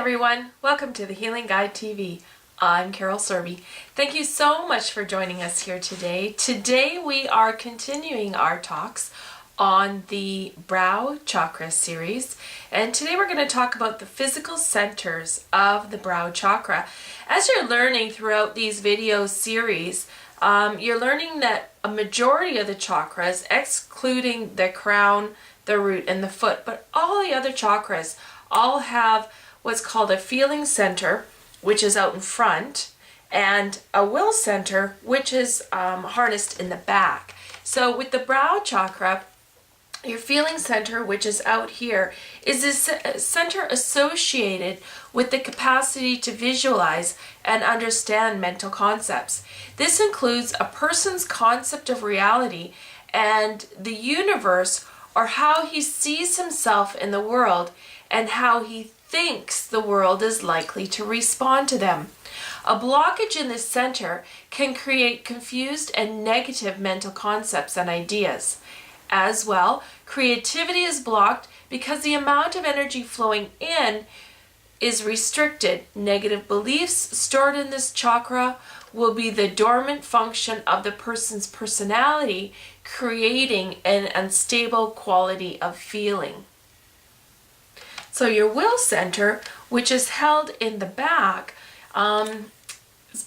everyone, welcome to the Healing Guide TV. I'm Carol Serby. Thank you so much for joining us here today. Today we are continuing our talks on the brow chakra series, and today we're going to talk about the physical centers of the brow chakra. As you're learning throughout these video series, you're learning that a majority of the chakras, excluding the crown, the root, and the foot, but all the other chakras all have what's called a feeling center, which is out in front, and a will center, which is harnessed in the back. So with the brow chakra, your feeling center, which is out here, is this center associated with the capacity to visualize and understand mental concepts. This includes a person's concept of reality and the universe, or how he sees himself in the world and how he thinks the world is likely to respond to them. A blockage in this center can create confused and negative mental concepts and ideas. As well, creativity is blocked because the amount of energy flowing in is restricted. Negative beliefs stored in this chakra will be the dormant function of the person's personality, creating an unstable quality of feeling. So your will center, which is held in the back,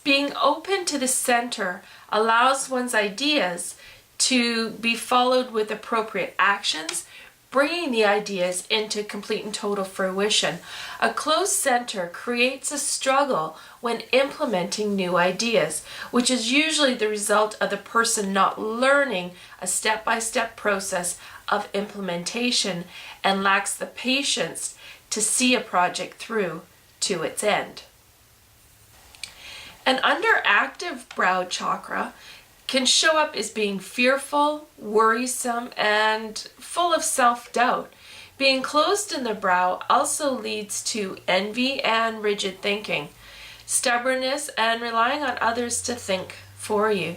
being open to the center allows one's ideas to be followed with appropriate actions, bringing the ideas into complete and total fruition. A closed center creates a struggle when implementing new ideas, which is usually the result of the person not learning a step-by-step process of implementation and lacks the patience to see a project through to its end. An underactive brow chakra can show up as being fearful, worrisome, and full of self-doubt. Being closed in the brow also leads to envy and rigid thinking, stubbornness, and relying on others to think for you.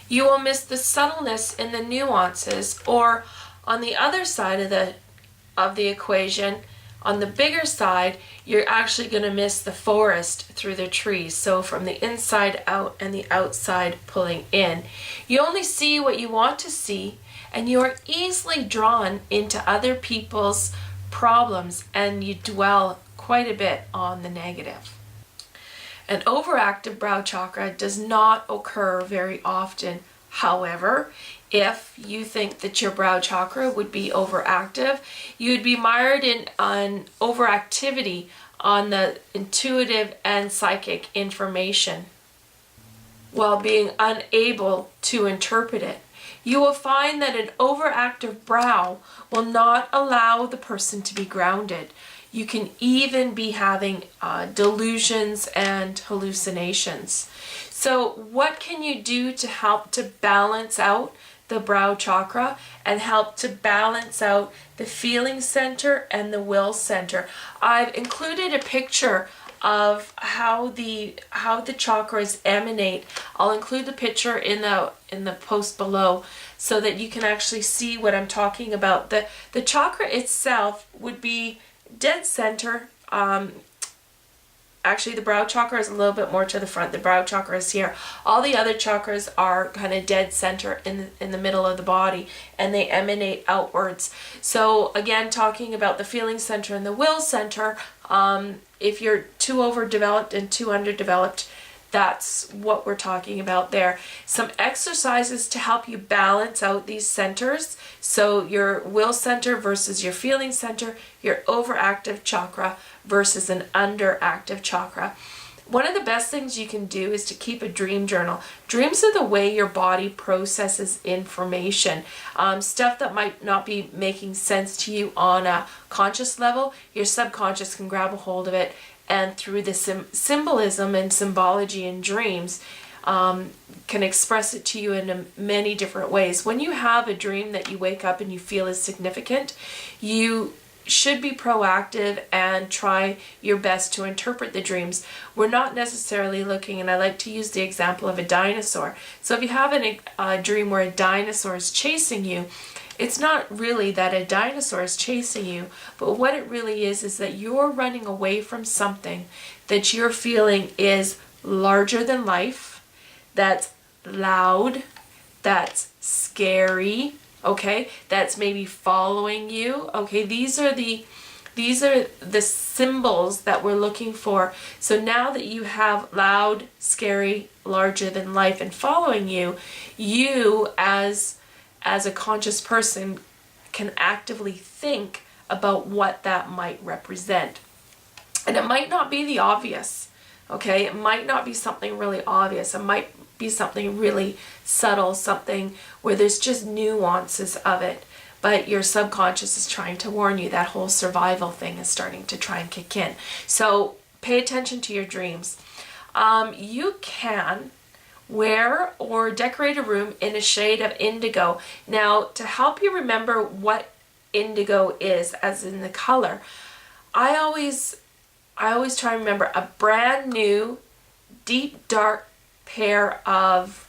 You will miss the subtleness in the nuances, or on the other side of the equation, on the bigger side, you're actually going to miss the forest through the trees. So from the inside out and the outside pulling in. You only see what you want to see, and you are easily drawn into other people's problems, and you dwell quite a bit on the negative. An overactive brow chakra does not occur very often. However, if you think that your brow chakra would be overactive, you would be mired in an overactivity on the intuitive and psychic information while being unable to interpret it. You will find that an overactive brow will not allow the person to be grounded. You can even be having delusions and hallucinations. So what can you do to help to balance out the brow chakra and help to balance out the feeling center and the will center? I've included a picture of how the chakras emanate. I'll include the picture in the post below so that you can actually see what I'm talking about. The chakra itself would be dead center. Actually, the brow chakra is a little bit more to the front. The brow chakra is here. All the other chakras are kind of dead center in the middle of the body, and they emanate outwards. So again, talking about the feeling center and the will center, if you're too overdeveloped and too underdeveloped, that's what we're talking about there. Some exercises to help you balance out these centers. So your will center versus your feeling center, your overactive chakra versus an underactive chakra. One of the best things you can do is to keep a dream journal. Dreams are the way your body processes information. Stuff that might not be making sense to you on a conscious level, your subconscious can grab a hold of it, and through the symbolism and symbology in dreams, can express it to you in many different ways. When you have a dream that you wake up and you feel is significant, you should be proactive and try your best to interpret the dreams. We're not necessarily looking, and I like to use the example of a dinosaur. So if you have a dream where a dinosaur is chasing you, It's not really that a dinosaur is chasing you, but what it really is that you're running away from something that you're feeling is larger than life, that's loud, that's scary, okay? That's maybe following you, okay? These are the symbols that we're looking for. So now that you have loud, scary, larger than life and following you, you as a conscious person can actively think about what that might represent. And it might not be the obvious, okay? It might not be something really obvious. It might be something really subtle, something where there's just nuances of it. But your subconscious is trying to warn you. That whole survival thing is starting to try and kick in. So pay attention to your dreams. You can wear or decorate a room in a shade of indigo. Now, to help you remember what indigo is, as in the color, I always try and remember a brand new, deep, dark pair of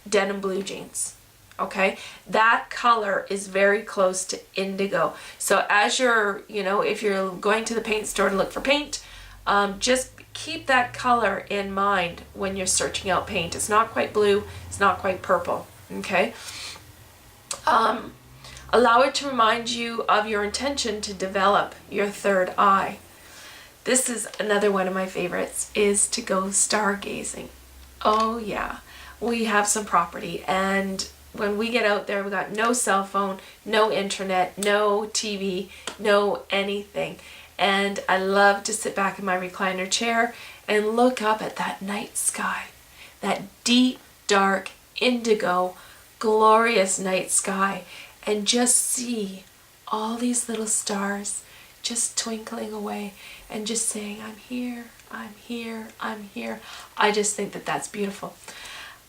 denim blue jeans. Okay, that color is very close to indigo. So as you're, if you're going to the paint store to look for paint, just keep that color in mind when you're searching out paint. It's not quite blue, it's not quite purple, okay? Allow it to remind you of your intention to develop your third eye. This is another one of my favorites, is to go stargazing. Oh yeah, we have some property, and when we get out there, we got no cell phone, no internet, no TV, no anything. And I love to sit back in my recliner chair and look up at that night sky, that deep, dark, indigo, glorious night sky, and just see all these little stars just twinkling away and just saying, I'm here, I'm here, I'm here. I just think that that's beautiful.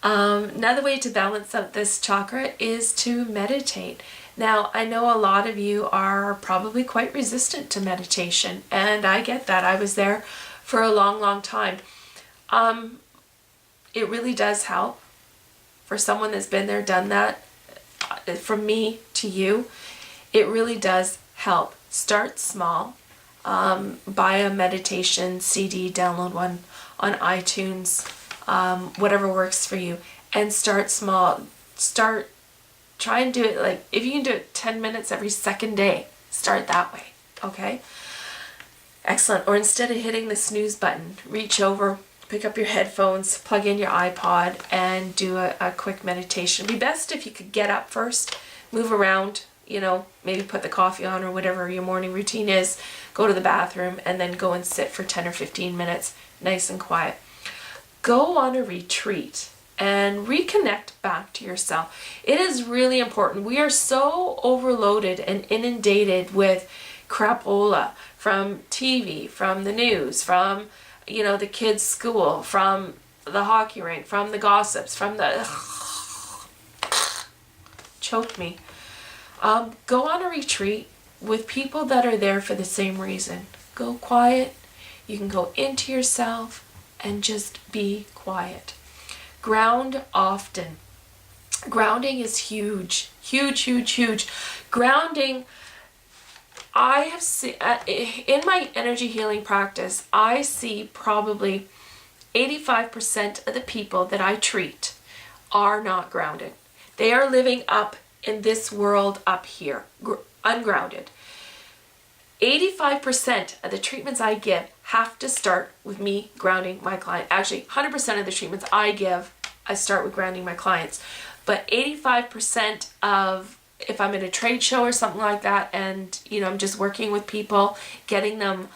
Another way to balance out this chakra is to meditate. Now, I know a lot of you are probably quite resistant to meditation, and I get that. I was there for a long, long time. It really does help. For someone that's been there, done that, from me to you, it really does help. Start small. Buy a meditation CD, download one on iTunes. Whatever works for you, and start small. Try and do it, like, if you can do it 10 minutes every second day, start that way, okay? Excellent. Or instead of hitting the snooze button, reach over, pick up your headphones, plug in your iPod, and do a quick meditation. It'd be best if you could get up first, move around, maybe put the coffee on or whatever your morning routine is, go to the bathroom, and then go and sit for 10 or 15 minutes, nice and quiet. Go on a retreat and reconnect back to yourself. It is really important. We are so overloaded and inundated with crapola from TV, from the news, from the kids' school, from the hockey rink, from the gossips, from the choke me. Go on a retreat with people that are there for the same reason. Go quiet. You can go into yourself and just be quiet. Ground often. Grounding is huge, huge, huge, huge. Grounding, I have seen, in my energy healing practice, I see probably 85% of the people that I treat are not grounded. They are living up in this world up here, ungrounded. 85% of the treatments I give have to start with me grounding my client. Actually, 100% of the treatments I give, I start with grounding my clients. But 85% of, if I'm at a trade show or something like that, and I'm just working with people, giving them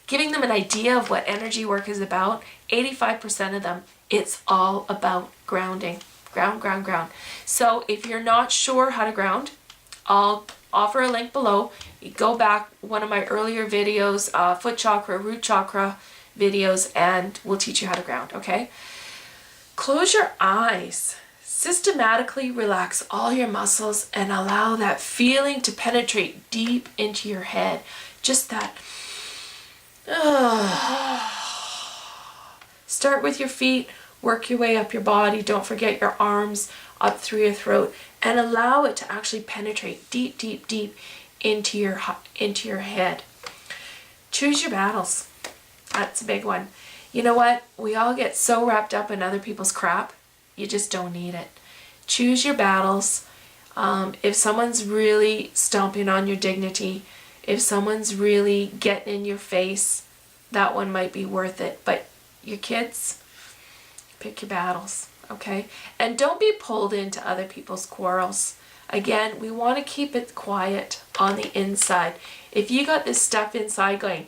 an idea of what energy work is about, 85% of them, it's all about grounding. Ground, ground, ground. So if you're not sure how to ground, I'll offer a link below. You go back one of my earlier videos, foot chakra, root chakra videos, and we'll teach you how to ground, okay? Close your eyes. Systematically relax all your muscles and allow that feeling to penetrate deep into your head. Just that. Start with your feet, work your way up your body. Don't forget your arms up through your throat, and allow it to actually penetrate deep, deep, deep into your head. Choose your battles. That's a big one. You know what? We all get so wrapped up in other people's crap. You just don't need it. Choose your battles. If someone's really stomping on your dignity, if someone's really getting in your face, that one might be worth it. But your kids, pick your battles, okay? And don't be pulled into other people's quarrels. Again, we want to keep it quiet on the inside. If you got this stuff inside going,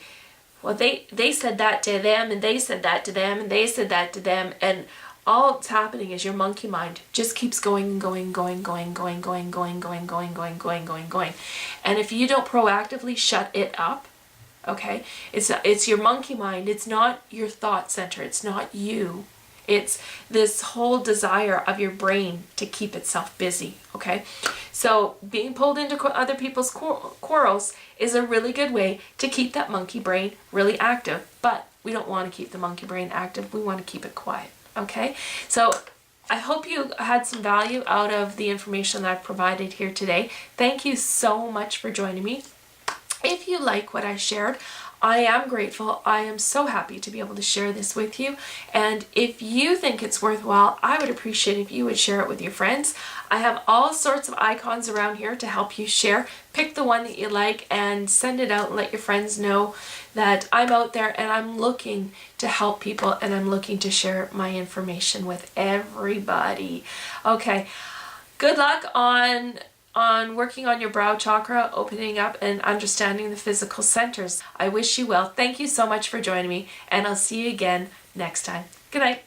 well, they said that to them, and they said that to them, and they said that to them, and all that's happening is your monkey mind just keeps going and going, going, going, going, going, going, going, going, going, going, going, going. And if you don't proactively shut it up, okay, it's your monkey mind. It's not your thought center. It's not you. It's this whole desire of your brain to keep itself busy, okay? So being pulled into other people's quarrels is a really good way to keep that monkey brain really active. But we don't want to keep the monkey brain active. We want to keep it quiet, okay? So I hope you had some value out of the information that I've provided here today. Thank you so much for joining me. If you like what I shared, I am grateful. I am so happy to be able to share this with you. And if you think it's worthwhile, I would appreciate if you would share it with your friends. I have all sorts of icons around here to help you share. Pick the one that you like and send it out and let your friends know that I'm out there and I'm looking to help people and I'm looking to share my information with everybody. Okay, good luck on working on your brow chakra, opening up and understanding the physical centers. I wish you well. Thank you so much for joining me, and I'll see you again next time. Good night.